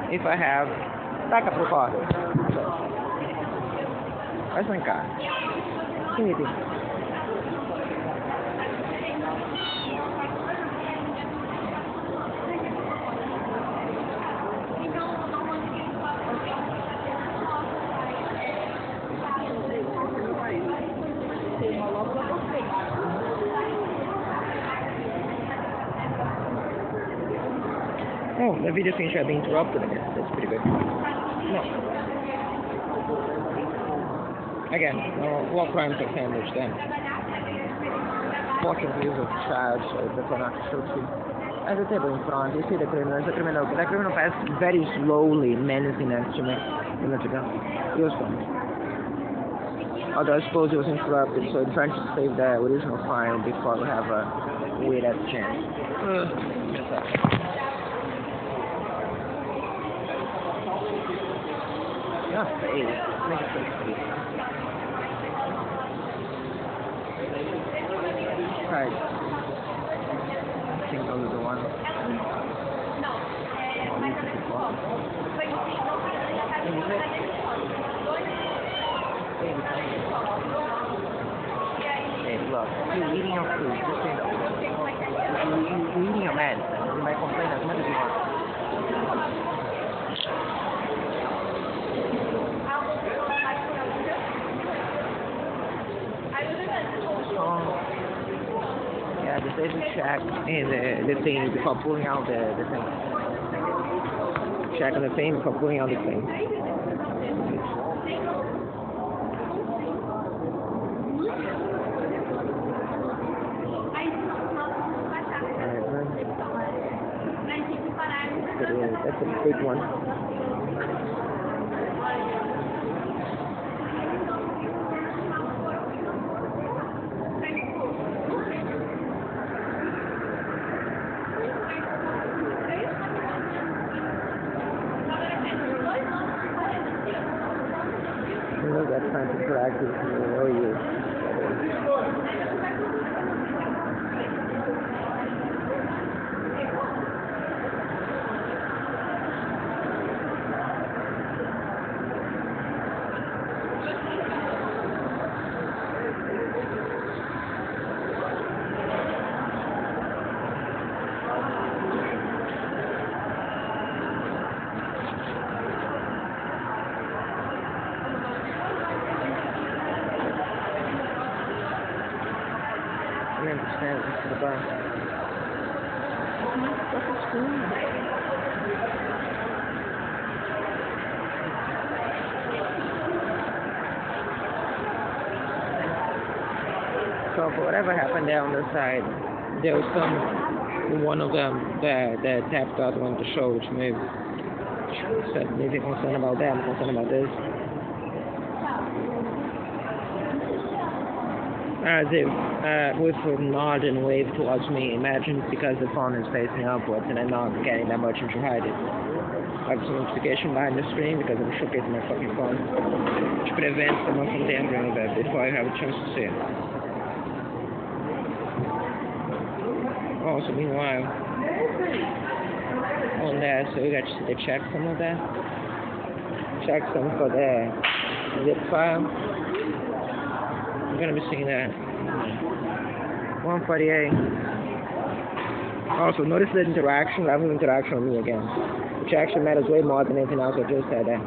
if I have backup recorder. So, vai brincar. Querido. Oh, the video seems to have been interrupted again. That's pretty good. No. Again, what crimes are sandwiched then? 14 views of child, so that's an actual shoot. At the table in front, you see the criminal. The criminal passed very slowly, menacing next to me. A minute ago. He was fine. Although I suppose he was interrupted, so I'm trying to save the original file before we have a weird ass chance. Not face. Make it face. Right. I think those are the ones. Hey, look, you're eating your food. Just say that. You're eating your medicine. You might complain as much as you want. Yeah, just every check and the thing before pulling out the thing. Check on the thing before pulling out the thing. That's a big one. That's time to practice for you. I understand this to the bar. So for whatever happened there on the side, there was one of them that tapped out wanted to show, which maybe said maybe concerned about them, concerned about this. As if with a nod and wave towards me, imagine because the phone is facing upwards and I'm not getting that much into hide it. I have some notification behind the screen because I'm showcasing my fucking phone, which prevents someone from tampering with it before I have a chance to see it. Also, meanwhile, on there, so you got to see the checksum of that. Checksum for the zip file. You're gonna be seeing that. 148. Also, notice the interaction, level of interaction with me again, which actually matters way more than anything else I just said there.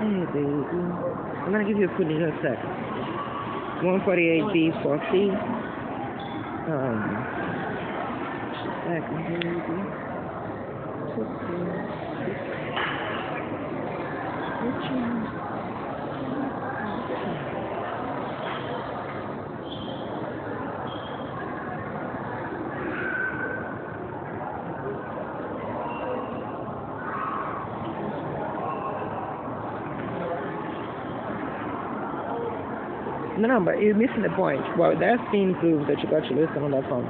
Hey, baby. I'm gonna give you a food in a sec. 148B for C. Second, baby. No, but you're missing the point. Well, that scene proves that you got your listen on that phone.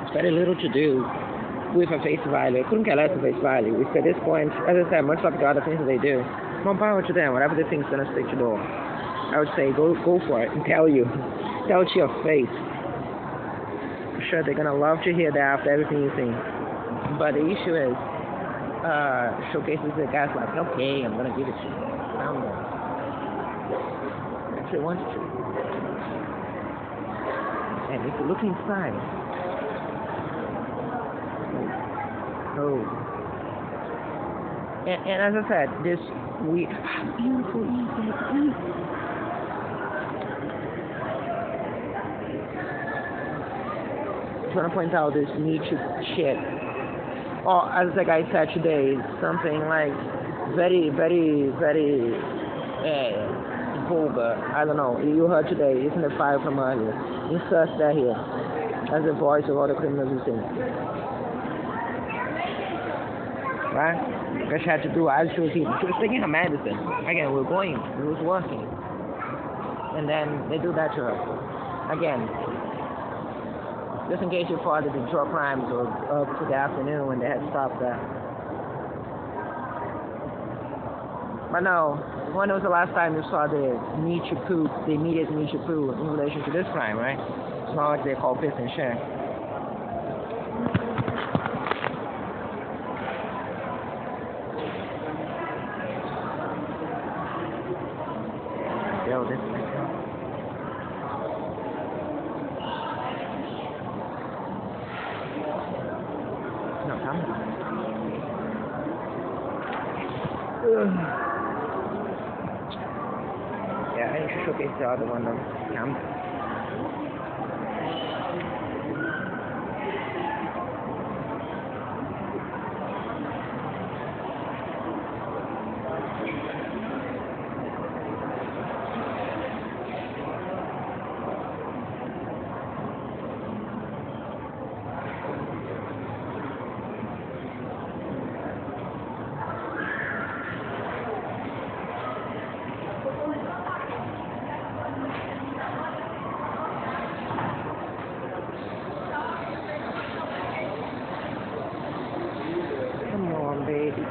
It's very little to do with a face value. I couldn't care less of face value. If at this point, as I said, much like the other things that they do, more power to them. Whatever they think is going to stick to door, I would say go for it and tell it to your face. sure they're gonna love to hear that after everything you sing. But the issue is, showcases the guys like, okay, I'm gonna give it to you. I don't know. I actually wanted to. And if you look inside, oh. And as I said, this beautiful evening. Trying to point out this Nietzsche shit. Or as the guy said today, something like very, very, very vulgar. I don't know. You heard today, isn't it? Fire from earlier. Insert that here as the voice of all the criminals who sing. Right? Because she had to do as she was eating. She was taking her medicine. Again, we're going. It was working. And then they do that to her. Again. Just in case you thought that the drug crimes were up to the afternoon when they had stopped that. But no, when was the last time you saw the Nietzsche coup, the immediate Nietzsche coup in relation to this crime, right? It's not like they call fifth and share. Yo, this yeah, I need to showcase the other one on camp.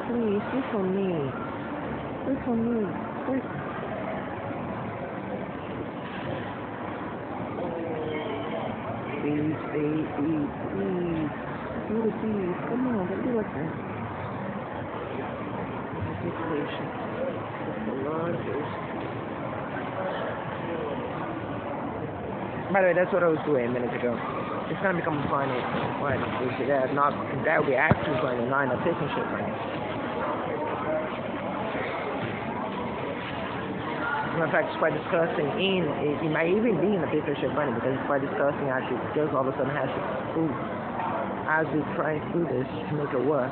Please, do for me. Do for me. Please. Please, baby, please. Do the please. Come on, don't do like that. Be patient. The Lord is. By the way, that's what I was doing a minute ago. It's gonna become funny. Why not? That would be actually funny, not a pissing shit funny. In fact, it's quite disgusting. It might even be in a pissing shit funny because it's quite disgusting actually. Because all of a sudden has to food as we try to do this to make it work.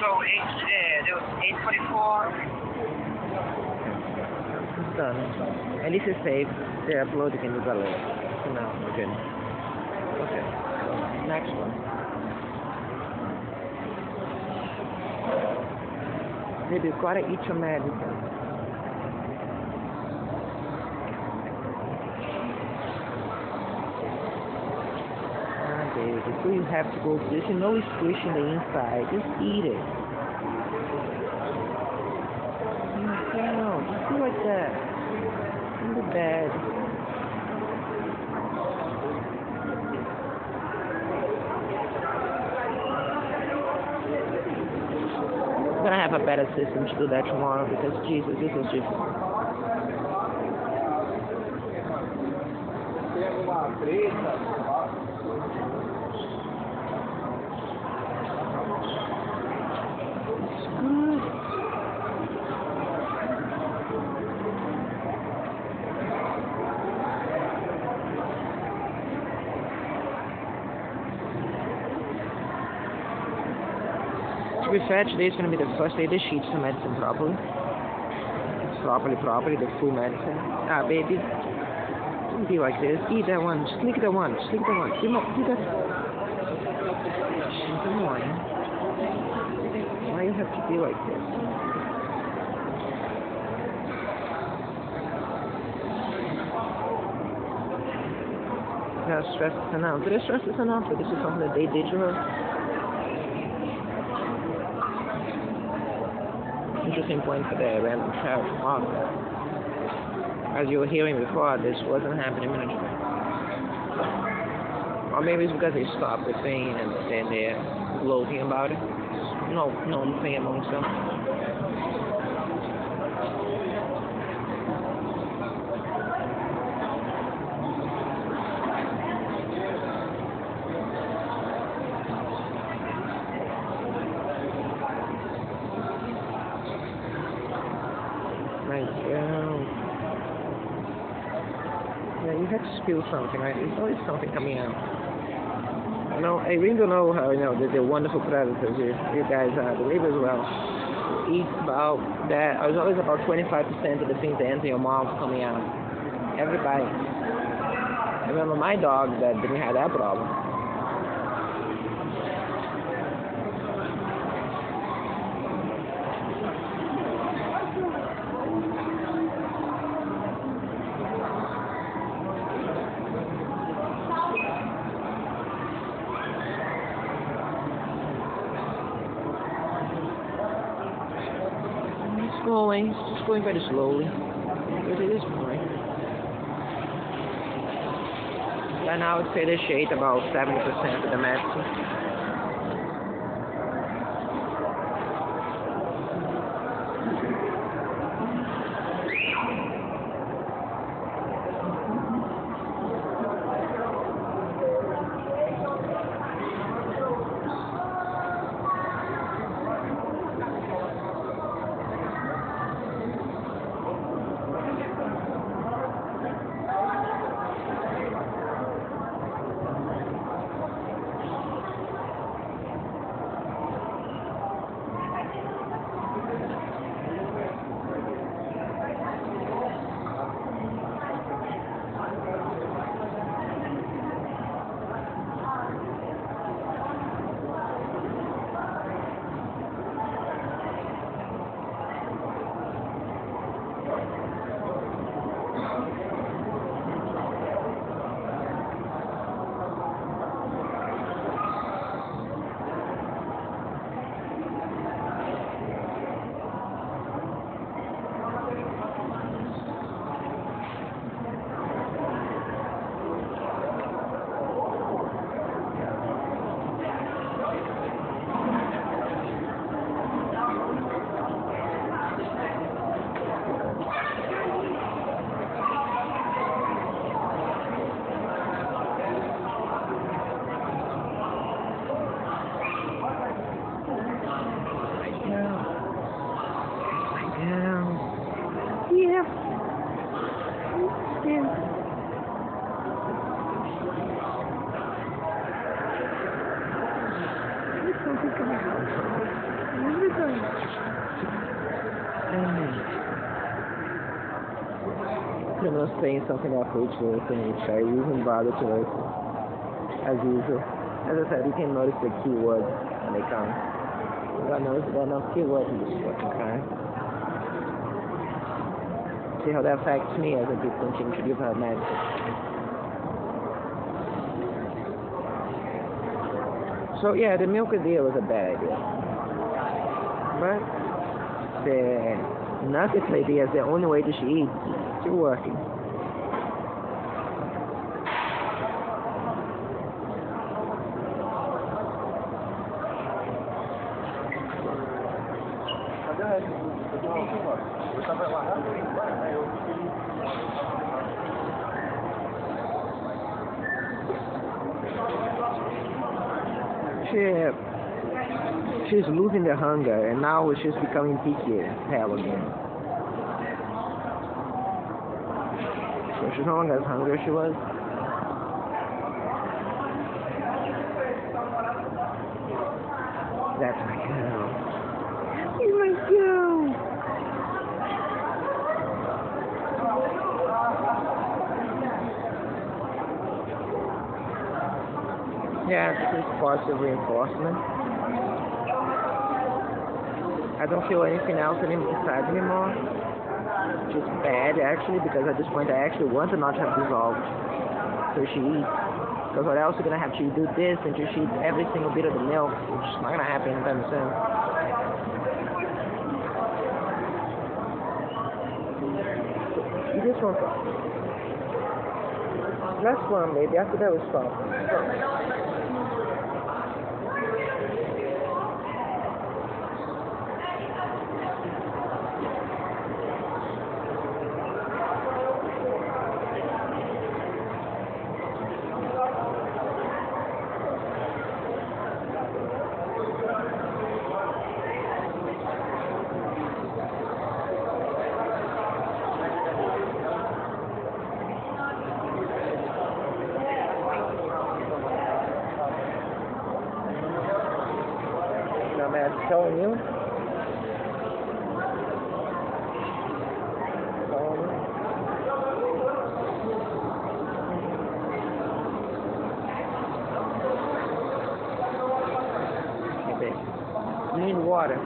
So there was 8:44. It's done. At least it's saved. They're uploading in the gallery. So now we're good. Okay. So next one. Baby, you gotta eat your medicine. So you have to go through this. You know it's squishing the inside. Just eat it. No, just do like that. In the bed. I'm gonna have a better system to do that tomorrow because Jesus, this is just uma preta, To be fair, today's going to be the first day they teach the medicine properly. Properly, the full medicine. Ah, baby. Don't be like this. Eat that one. Just lick that one. Just lick that one. Do that. She's annoying. Why you have to be like this? Yeah, stress is enough. Did I stress this enough? That this is something that they did to her? Interesting point for the random child off. As you were hearing before, this wasn't happening minutes ago. Or maybe it's because they stopped the thing and then they're gloating about it. No thing amongst them. Yeah, you had to spill something, right? There's always something coming out. I really don't know how, the wonderful predators you guys believe as well. Eat about that. There's always about 25% of the things that enter your mouth coming out. Everybody. I remember my dog that didn't have that problem. Just going very slowly. But it is point. By now, I would say they shade about 70% of the medicine. Criminals saying something about food choice and which I even bother to listen. As usual. As I said, you can notice the keywords when they come. God knows there are enough keywords in this fucking kind. See how that affects me as I keep continuing to give her medicine. So yeah, the milk idea was a bad idea. But the nuggets idea is the only way that she eats. Still working. she's losing the hunger, and now she's becoming picky as hell again. So she's no longer as hungry as she was. That's my girl. You're my girl. Yeah, this is positive reinforcement. I don't feel anything else inside anymore. Which is bad, actually, because at this point I actually want to not have dissolved. So she eats. Because what else are going to have to do this until she eats every single bit of the milk, which is not going to happen anytime soon. You just want to. Last one, baby. After that, we stop. I'm telling you. Okay, babe. You need water.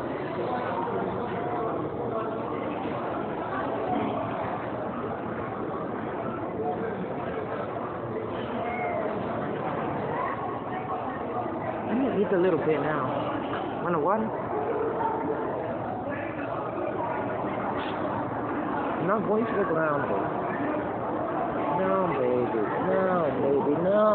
I'm gonna eat a little bit now. Want a water? I'm not going to the ground, baby. No, baby. No, baby. No.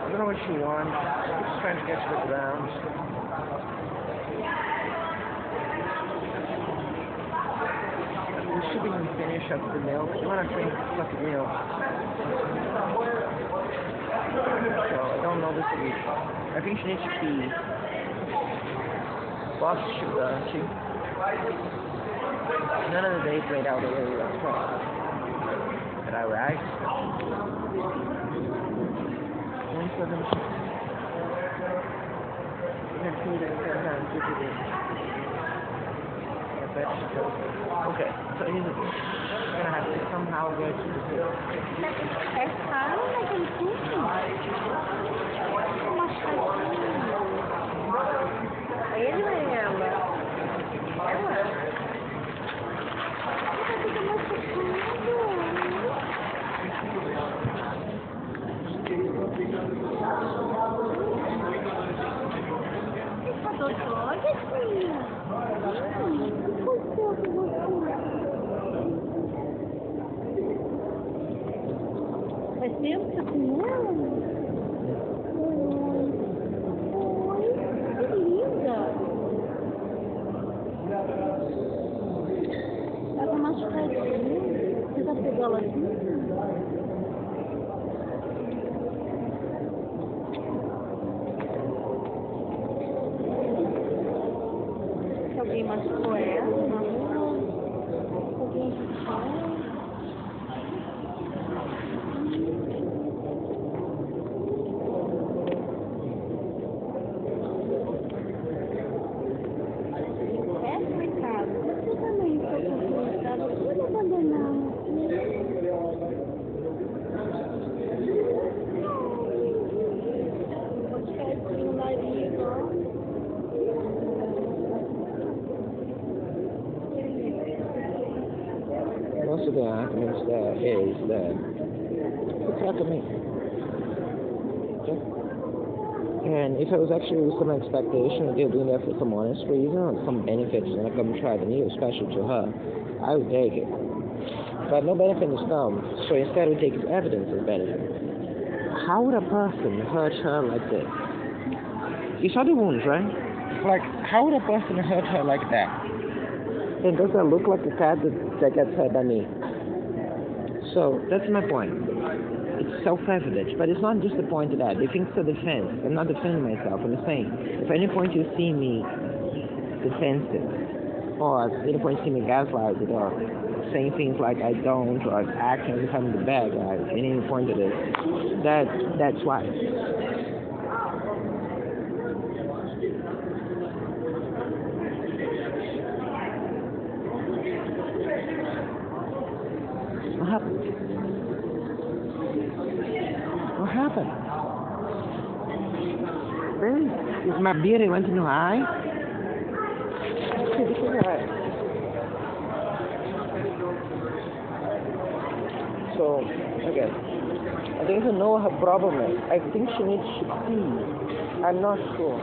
I don't know what she wants. She's just trying to get to the ground. We should be finish up the milk. You want to drink fucking milk. So I don't know this week. I think she needs to pee. Boss should she? None of the days played out the way we thought. Did I right? 117. Okay, so he's gonna have to somehow get to the hill. É caro naquele curso? Uma chatinha. Ele ou ela? Ela? Ela fica machucando. Olha, filha. Faz tempo que você com ela? Oi, que linda. Ela tá machucadinha. Você já pegou ela assim? Alguém machucou ela na rua? Alguém machucou ela? Estava tudo abandonado. to the arguments there is that it's not to me. Okay? And if I was actually with some expectation that they're doing that for some honest reason or some benefits and I come try the meal, especially to her, I would take it. But no benefit is come, so instead we take evidence as benefit. How would a person hurt her like this? You saw the wounds, right? Like, how would a person hurt her like that? And does that look like a cat that gets hurt by me? So, that's my point. It's self-evident, but it's not just the point of that. They think it's a defense. I'm not defending myself. I'm saying, if at any point you see me defensive, or at any point you see me gaslighted, or saying things like I don't, or acting as if I'm the bad guy, at any point of this, that's why. What happened? What happened? Really? Is my beard went in your eye? So, again, I don't even know what her problem is. I think she needs to pee. I'm not sure.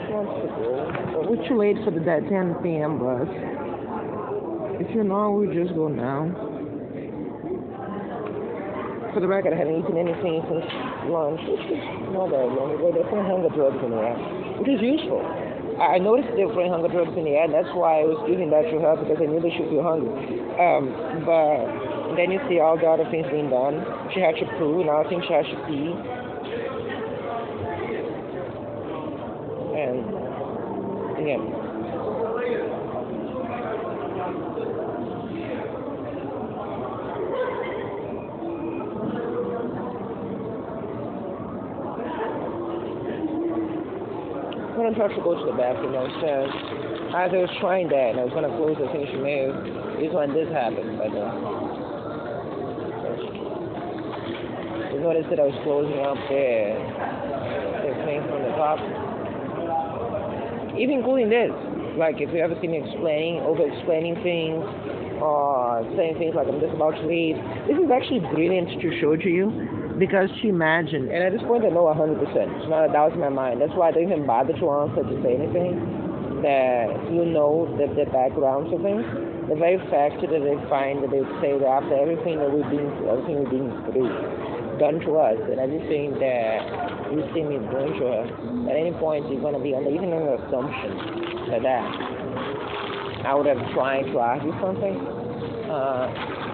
She wants to go. We're too late for the 10 p.m. bus. If you know, we'll just go now. For the record, I haven't eaten anything since lunch, which is not that long ago. They're putting hunger drugs in the air, which is useful. I noticed they were putting hunger drugs in the air, and that's why I was giving that to her, because I knew they should feel hungry. But then you see all the other things being done. She had to poo, now I think she has to pee. And, again, I'm going to try to go to the bathroom downstairs. As I was trying that, and I was going to close the finish mail, is when this happened. But you noticed that I was closing up the thing from the top. Even including this. Like, if you ever see me over-explaining things, or saying things like I'm just about to leave, this is actually brilliant to show to you. Because she imagined, and at this point I know 100%, it's not a doubt in my mind. That's why I don't even bother to answer to say anything, that you know the backgrounds of things. The very fact that they find that they say that after everything we've been through, done to us, and everything that you see me doing to her, at any point you're going to be under even an assumption that I would have tried to argue something.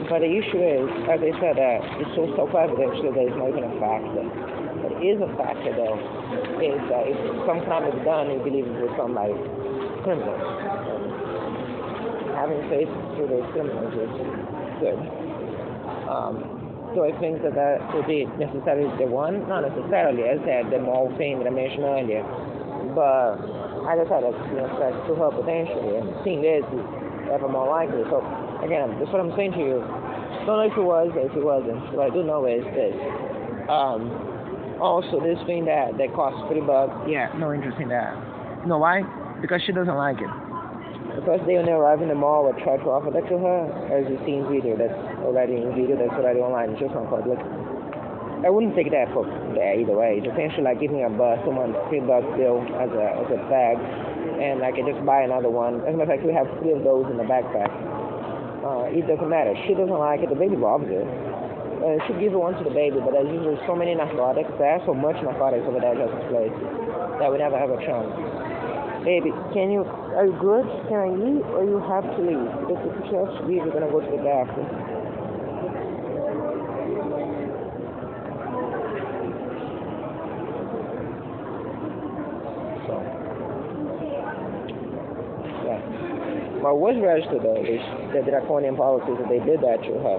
But the issue is, as I said, it's so self-evident that there's not even a factor. What is a factor, though, is that if some crime is done, you believe it was done by criminals. Having faith through those criminals is good. So I think that would be necessarily the one, not necessarily, as I said, the more thing that I mentioned earlier. But as I said, that's to her potentially, and seeing this is ever more likely. So again, that's what I'm saying to you. Don't know if it was or if it wasn't. What I do know is this. Also, this thing that costs $3. Yeah, no interest in that. You know why? Because she doesn't like it. The first day when they arrive in the mall, I tried to offer that to her, as you see in video. That's already online. It's just not public. I wouldn't take that for there either way. It's essentially like giving someone $3 bill as a bag, and I can just buy another one. As a matter of fact, we have 3 of those in the backpack. It doesn't matter. She doesn't like it. The baby loves it. She gives one to the baby, but there's usually so many narcotics. There are so much narcotics over there at this place that we never have a chance. Baby, are you good? Can I eat, or you have to leave? Because if she has to leave, you're going to go to the bathroom. So, yeah. What was registered, though, is the draconian policies that they did that to her.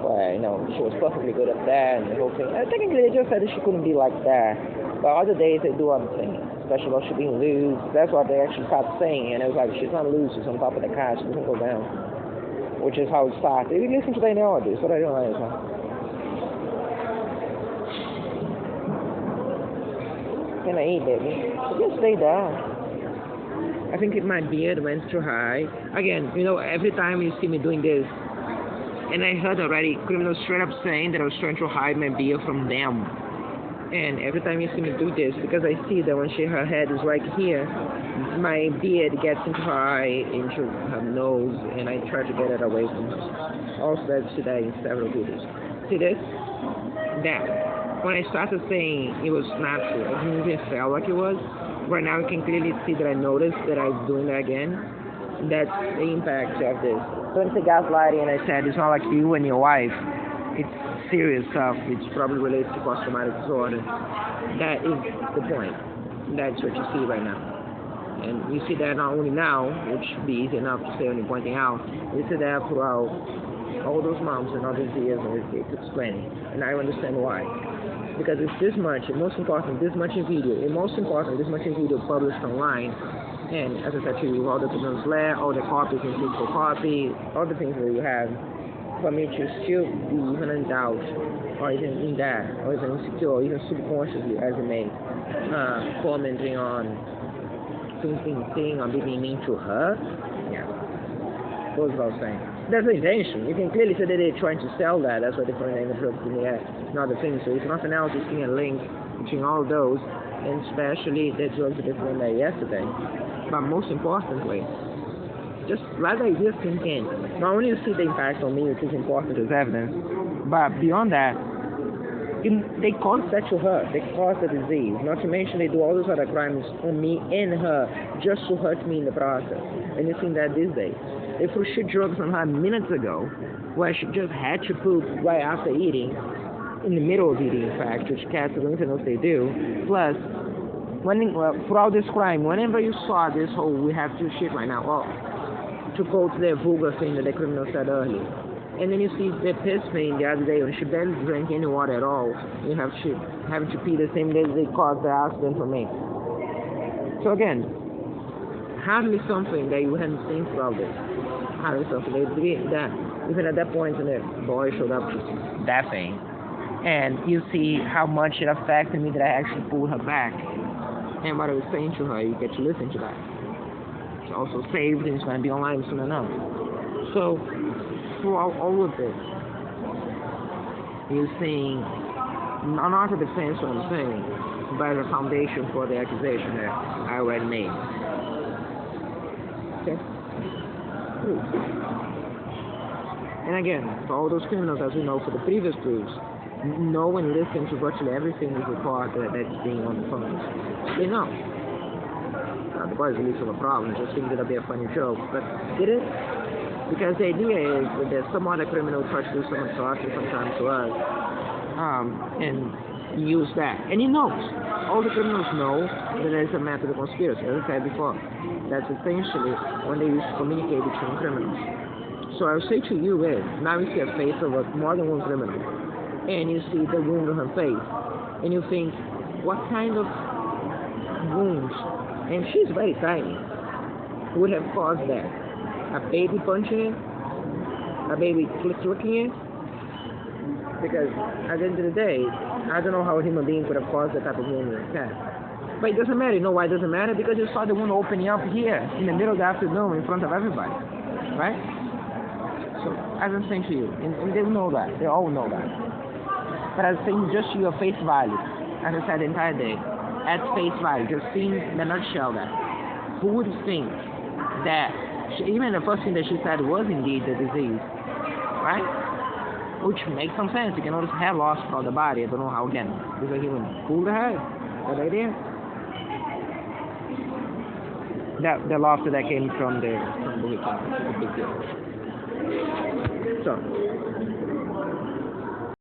Where, she was perfectly good at that and the whole thing. Technically, they just said that she couldn't be like that. But other days, they do other things. Especially about she being loose. That's what they actually started saying. And it was like, she's not loose, she's on top of the car, she doesn't go down. Which is how it started. You listen to the analogies, what I don't like, huh? Can I eat, baby? Just stay down. I think my beard went too high. Again, every time you see me doing this, and I heard already criminals straight up saying that I was trying to hide my beard from them. And every time you see me do this, because I see that when her head is right here, my beard gets into her eye, into her nose, and I try to get it away from her. Also, I've seen that in several videos. See this? That. When I started saying it was natural, it didn't even feel like it was. Right now, you can clearly see that I noticed that I was doing that again. That's the impact of this. So it's a gaslighting, and I said it's not like you and your wife. It's serious stuff. It's probably related to post-traumatic disorder. That is the point. That's what you see right now. And you see that not only now, which would be easy enough to say when you're pointing out, you see that throughout all those months and all these years and it's explaining. And I understand why. Because it's this much, and most important, this much in video, and most important, this much in video published online. And as I said to you, all the criminals law, all the copies in physical copy, all the things that you have, for me to still be even in doubt, or even in that, or even insecure, or even subconsciously, as you may, commenting on things being seen or being mean to her, yeah, goes without saying. That's the intention. You can clearly see that they're trying to sell that. That's why they're putting it in the drugs in the air, not the thing. So if nothing else, you're seeing a link between all those, and especially the drugs that they put in there yesterday. But most importantly, just let the idea sink in. Not only you see the impact on me, which is important as evidence, but beyond that, they cause sexual hurt, they cause the disease. Not to mention they do all those other crimes on me and her just to hurt me in the process. And you've seen that these days. They threw shit drugs on her minutes ago, where she just had to poop right after eating, in the middle of eating, in fact, which cats are going to know if they do. Plus, throughout this crime, whenever you saw this whole we have to shit right now, to go to the vulgar thing that the criminal said earlier. And then you see the piss thing the other day when she barely drank any water at all. You have having to pee the same day they caused the accident for me. So again, hardly something that you hadn't seen throughout this. Hardly something that even at that point when the boy showed up to that thing. And you see how much it affected me that I actually pulled her back. And what I was saying to her, you get to listen to that. It's also saved and it's going to be online soon enough. So, throughout all of this, you're seeing not a defense what I'm saying, but a foundation for the accusation that I already made. Okay? And again, for all those criminals, as we know for the previous proofs, know and listen to virtually everything we report that's being on the phones. They know. The boys release of a problem, just think it'll be a funny joke, but did it? Because the idea is that there's some other criminal who tries to do something to us or sometimes to us, and use that. And he knows. All the criminals know that there's a method of conspiracy, as I said before. That's essentially when they used to communicate between criminals. So I would say to you is, now you see a face of more than one criminal, and you see the wound on her face, and you think, what kind of wounds, and she's very tiny, would have caused that? A baby punching it? A baby flicking it? Because at the end of the day, I don't know how a human being could have caused that type of wound in a cat. But it doesn't matter. You know why it doesn't matter? Because you saw the wound opening up here in the middle of the afternoon in front of everybody. Right? So, as I'm saying to you, and they know that. They all know that. But I'm saying just your face value, as I said the entire day, at face value, just seeing the nutshell that. Who would think that, even the first thing that she said was indeed the disease, right? Which makes some sense. You can notice hair loss throughout the body. I don't know how, again, because he would pull the hair. That idea? The laughter that came from the big deal. So,